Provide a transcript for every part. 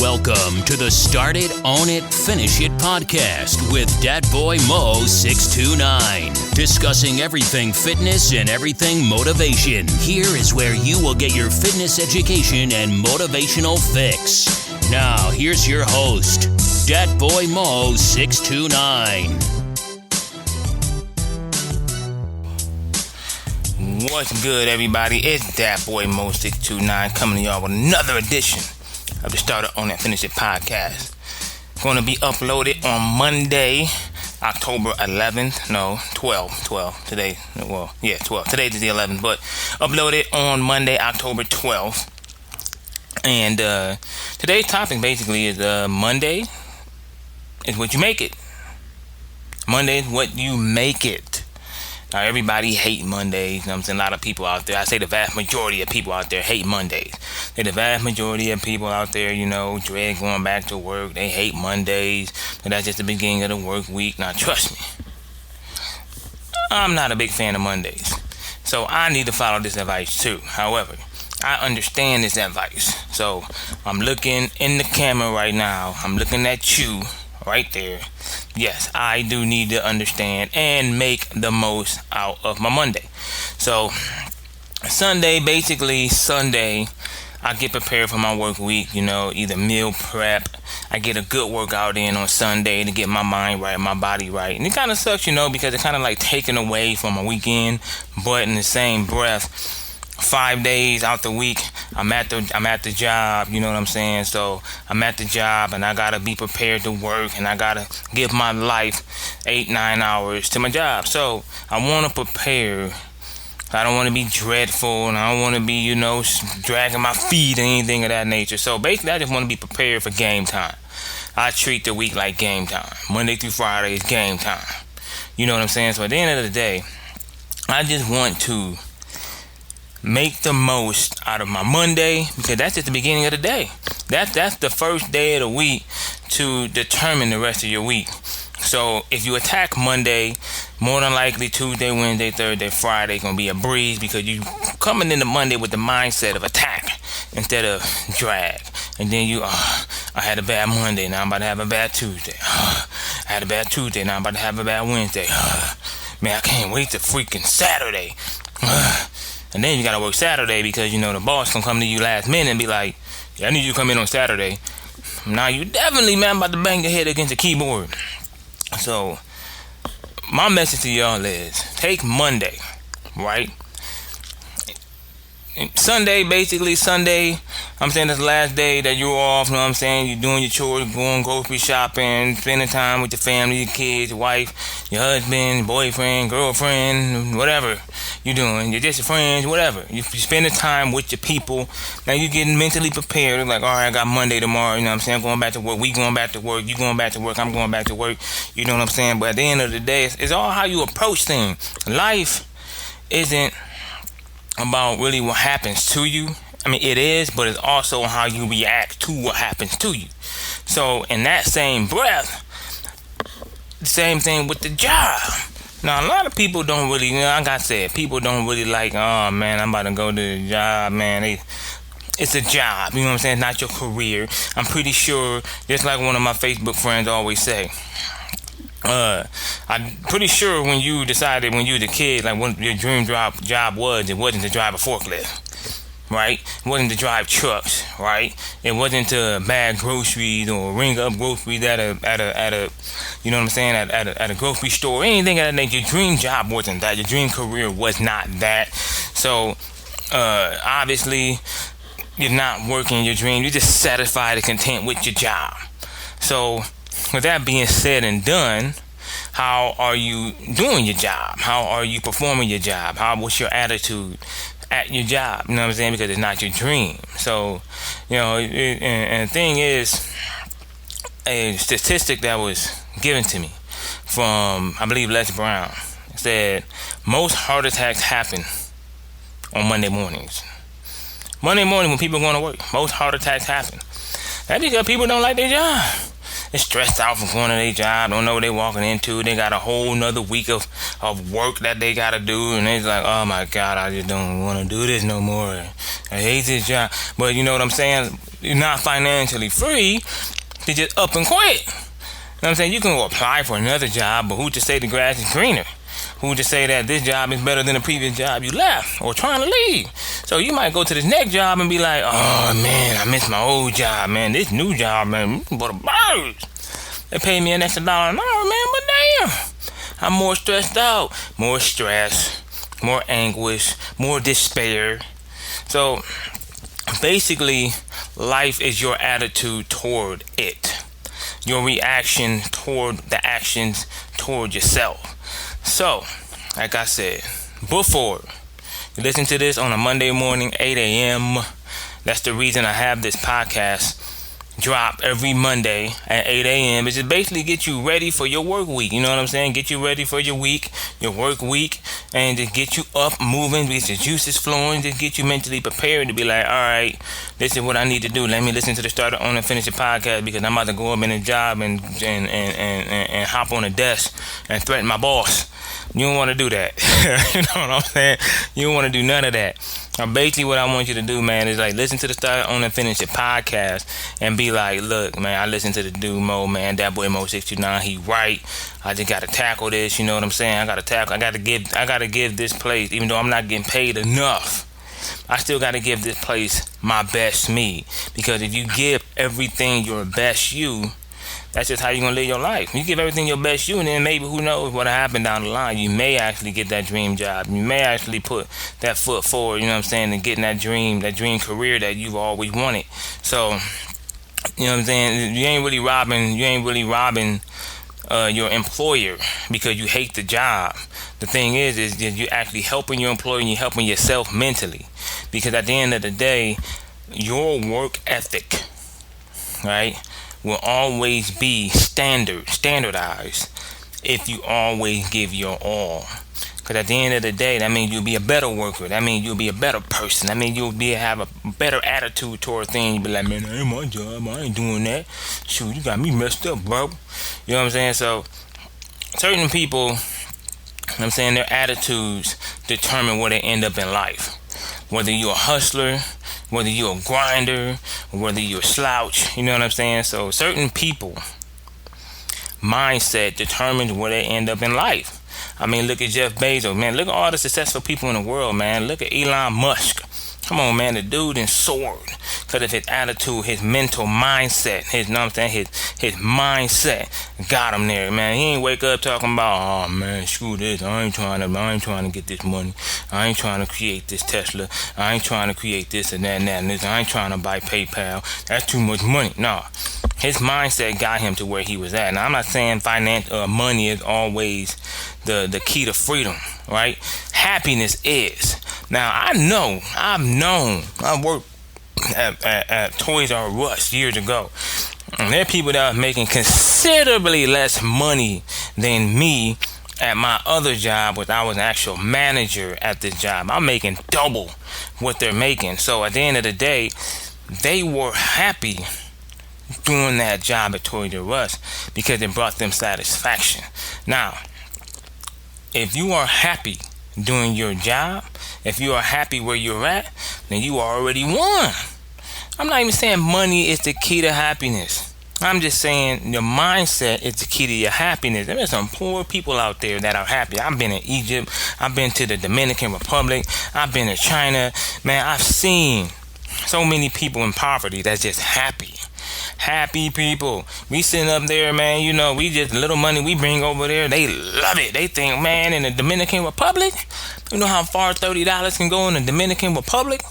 Welcome to the Start It, Own It, Finish It podcast with Dat Boy Mo 629. Discussing everything fitness and everything motivation. Here is where you will get your fitness education and motivational fix. Now, here's your host, Dat Boy Mo 629. What's good, everybody? It's Dat Boy Mo 629 coming to y'all with another edition of the Start It, Own It, Finish It podcast. Going to be uploaded on Monday, October 11th. No, 12. Today, 12. Today's the 11th, but uploaded on Monday, October 12th. And today's topic basically is Monday is what you make it. Monday is what you make it. Now, everybody hate Mondays. You know what I'm saying? A lot of people out there, I say the vast majority of people out there hate Mondays. The vast majority of people out there, dread going back to work. They hate Mondays. But that's just the beginning of the work week. Now, trust me, I'm not a big fan of Mondays. So I need to follow this advice too. However, I understand this advice. So I'm looking in the camera right now. I'm looking at you right there. Yes, I do need to understand and make the most out of my Monday. So Sunday, I get prepared for my work week, either meal prep. I get a good workout in on Sunday to get my mind right, my body right. And it kind of sucks, because it's kind of like taken away from my weekend, but in the same breath, 5 days out the week, I'm at the job, you know what I'm saying? So I'm at the job and I gotta be prepared to work and I gotta give my life 8-9 hours to my job. So I wanna prepare. I don't want to be dreadful and I don't want to be, dragging my feet or anything of that nature. So basically I just want to be prepared for game time. I treat the week like game time. Monday through Friday is game time. You know what I'm saying? So at the end of the day, I just want to make the most out of my Monday, because that's just the beginning of the day. That's the first day of the week to determine the rest of your week. So if you attack Monday, more than likely Tuesday, Wednesday, Thursday, Friday gonna be a breeze, because you coming into Monday with the mindset of attack instead of drag. And then I had a bad Monday, now I'm about to have a bad Tuesday. I had a bad Tuesday, now I'm about to have a bad Wednesday. Man, I can't wait to freaking Saturday. And then you gotta work Saturday because the boss gonna come to you last minute and be like, yeah, I need you to come in on Saturday. Now you definitely, man, about to bang your head against the keyboard. So my message to y'all is take Monday, right? Sunday, I'm saying that's the last day that you're off, you know what I'm saying? You're doing your chores, going grocery shopping, spending time with your family, your kids, your wife, your husband, your boyfriend, girlfriend, whatever you're doing. You're just your friends, whatever. You're spending time with your people. Now you're getting mentally prepared. Like, all right, I got Monday tomorrow, you know what I'm saying? I'm going back to work. We going back to work. You going back to work. I'm going back to work. You know what I'm saying? But at the end of the day, it's all how you approach things. Life isn't about really what happens to you. I mean, it is, but it's also how you react to what happens to you. So in that same breath, the same thing with the job. Now, a lot of people don't really, like I said, people don't really like, oh man, I'm about to go to the job, man. It's a job, you know what I'm saying? It's not your career. I'm pretty sure, just like one of my Facebook friends always say, I'm pretty sure when you decided when you was a kid, like what your dream job was, it wasn't to drive a forklift, right? It wasn't to drive trucks, right? It wasn't to bag groceries or ring up groceries at a you know what I'm saying, at a grocery store, anything of that nature. Your dream job wasn't that. Your dream career was not that. So obviously you're not working your dream. You're just satisfied and content with your job. So with that being said and done, how are you doing your job? How are you performing your job? What's your attitude at your job? You know what I'm saying? Because it's not your dream. So, and the thing is, a statistic that was given to me from, I believe, Les Brown, said most heart attacks happen on Monday mornings. Monday morning when people are going to work, most heart attacks happen. That's because people don't like their job. They're stressed out from going to their job, don't know what they're walking into. They got a whole nother week of work that they got to do, and they're like, oh my God, I just don't want to do this no more. I hate this job. But you know what I'm saying? you're not financially free to just up and quit. You know what I'm saying? You can go apply for another job, but who's to say the grass is greener? Who's to say that this job is better than the previous job you left or trying to leave? So you might go to this next job and be like, oh man, I miss my old job, man. This new job, man, but the birds. They pay me an extra $1 an hour, man, but damn, I'm more stressed out. More stress, more anguish, more despair. So basically, life is your attitude toward it. Your reaction toward the actions toward yourself. So, like I said before, you listen to this on a Monday morning, 8 a.m. That's the reason I have this podcast drop every Monday at 8 a.m. It's just basically get you ready for your work week. You know what I'm saying? Get you ready for your week, your work week, and to get you up, moving, get your juices flowing, just get you mentally prepared to be like, all right, this is what I need to do. Let me listen to the Start It, Own It, Finish It podcast because I'm about to go up in a job and hop on a desk and threaten my boss. You don't want to do that. You know what I'm saying? You don't want to do none of that. Basically, what I want you to do, man, is like listen to the Start It, Own It, Finish It podcast and be like, look, man, I listen to the dude Mo, man, that boy Mo 629, he right. I just gotta tackle this. You know what I'm saying? I gotta give this place, even though I'm not getting paid enough. I still gotta give this place my best me, because if you give everything your best you, that's just how you're going to live your life. You give everything your best you, and then maybe who knows what'll happen down the line. You may actually get that dream job. You may actually put that foot forward, you know what I'm saying, and getting that dream career that you've always wanted. So, you know what I'm saying, you ain't really robbing your employer because you hate the job. The thing is you're actually helping your employer and you're helping yourself mentally. Because at the end of the day, your work ethic, right, will always be standardized if you always give your all. Because at the end of the day, that means you'll be a better worker. That means you'll be a better person. That means you'll have a better attitude toward things. You'll be like, man, that ain't my job. I ain't doing that. Shoot, you got me messed up, bro. You know what I'm saying? So, certain people, you know what I'm saying, their attitudes determine where they end up in life. Whether you're a hustler, whether you're a grinder, or whether you're a slouch, you know what I'm saying? So certain people, mindset determines where they end up in life. I mean, look at Jeff Bezos, man. Look at all the successful people in the world, man. Look at Elon Musk. Come on, man. The dude in soared because of his attitude, his mental mindset, his, you know what I'm saying, his mindset got him there, man. He ain't wake up talking about, oh man, screw this. I ain't trying to get this money. I ain't trying to create this Tesla. I ain't trying to create this and that and that and this. I ain't trying to buy PayPal. That's too much money. No. His mindset got him to where he was at. Now, I'm not saying money is always the key to freedom, right? Happiness is. Now, I worked at Toys R Us years ago. And there are people that are making considerably less money than me at my other job, where I was an actual manager at this job. I'm making double what they're making. So at the end of the day, they were happy doing that job at Toys R Us because it brought them satisfaction. Now, if you are happy doing your job, if you are happy where you're at, then you already won. I'm not even saying money is the key to happiness. I'm just saying your mindset is the key to your happiness. There are some poor people out there that are happy. I've been in Egypt. I've been to the Dominican Republic. I've been to China. Man, I've seen so many people in poverty that's just happy. Happy people. We sitting up there, man, you know, we just little money we bring over there. They love it. They think, man, in the Dominican Republic, you know how far $30 can go in the Dominican Republic?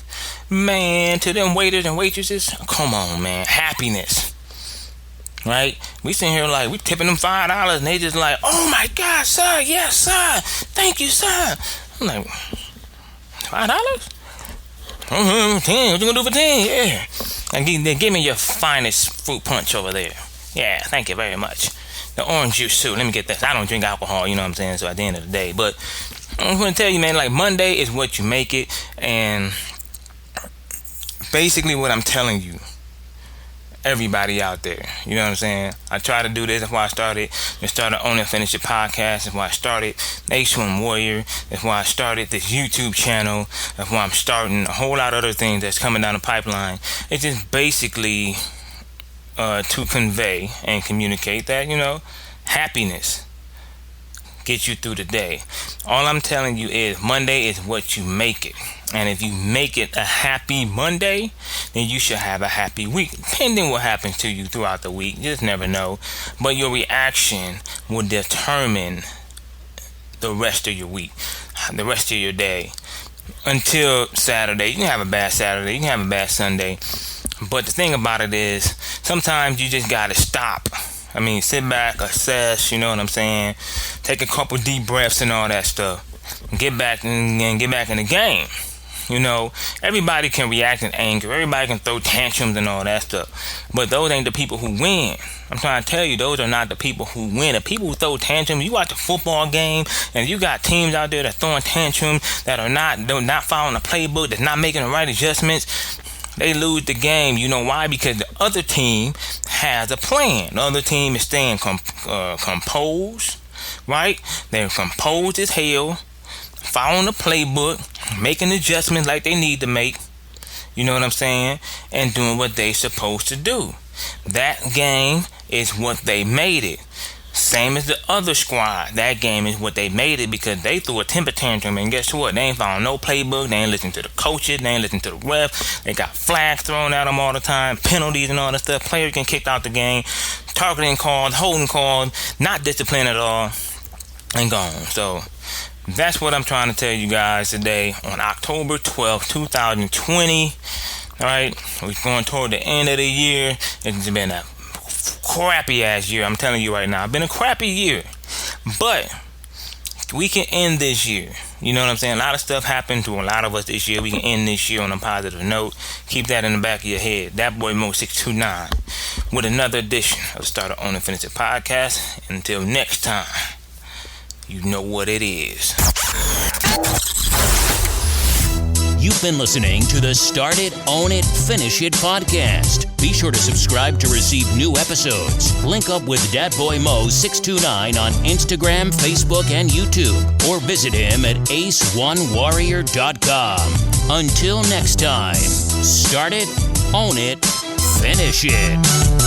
Man, to them waiters and waitresses, come on, man, happiness. Right? We sitting here like, we tipping them $5 and they just like, oh my God, sir, yes, sir. Thank you, sir. I'm like, $5? 10, what you gonna do for 10? Yeah. And give me your finest fruit punch over there. Yeah, thank you very much. The orange juice too. Let me get this. I don't drink alcohol, you know what I'm saying? So at the end of the day, but I'm gonna tell you, man, like Monday is what you make it. And basically what I'm telling you everybody out there. You know what I'm saying? I try to do this. That's why I started Own It, Finish It podcast. That's why I started H1 Warrior. That's why I started this YouTube channel. That's why I'm starting a whole lot of other things that's coming down the pipeline. It's just basically to convey and communicate that, happiness gets you through the day. All I'm telling you is Monday is what you make it. And if you make it a happy Monday, then you should have a happy week. Depending what happens to you throughout the week, you just never know. But your reaction will determine the rest of your week, the rest of your day. Until Saturday. You can have a bad Saturday, you can have a bad Sunday. But the thing about it is, sometimes you just gotta stop. Sit back, assess, you know what I'm saying? Take a couple deep breaths and all that stuff. Get back in the game. Everybody can react in anger. Everybody can throw tantrums and all that stuff. But those ain't the people who win. I'm trying to tell you, those are not the people who win. The people who throw tantrums, you watch a football game, and you got teams out there that throwing tantrums, that are not following the playbook, that's not making the right adjustments. They lose the game. You know why? Because the other team has a plan. The other team is staying composed, right? They're composed as hell, following the playbook, making adjustments like they need to make, you know what I'm saying, and doing what they supposed to do. That game is what they made it. Same as the other squad. That game is what they made it because they threw a temper tantrum, and guess what? They ain't following no playbook. They ain't listening to the coaches. They ain't listening to the ref. They got flags thrown at them all the time, penalties and all that stuff. Players getting kicked out the game, targeting called, holding called, not disciplined at all, and gone. So that's what I'm trying to tell you guys today on October 12th, 2020. All right, we're going toward the end of the year. It's been a crappy ass year. I'm telling you right now, it's been a crappy year, but we can end this year. You know what I'm saying? A lot of stuff happened to a lot of us this year. We can end this year on a positive note. Keep that in the back of your head. That boy Mo 629 with another edition of Start Own It, Finish It podcast. Until next time, you know what it is. You've been listening to the Start It, Own It, Finish It podcast. Be sure to subscribe to receive new episodes. Link up with Dat Boy Mo 629 on Instagram, Facebook, and YouTube, or visit him at ace1warrior.com. Until next time, start it, own it, finish it.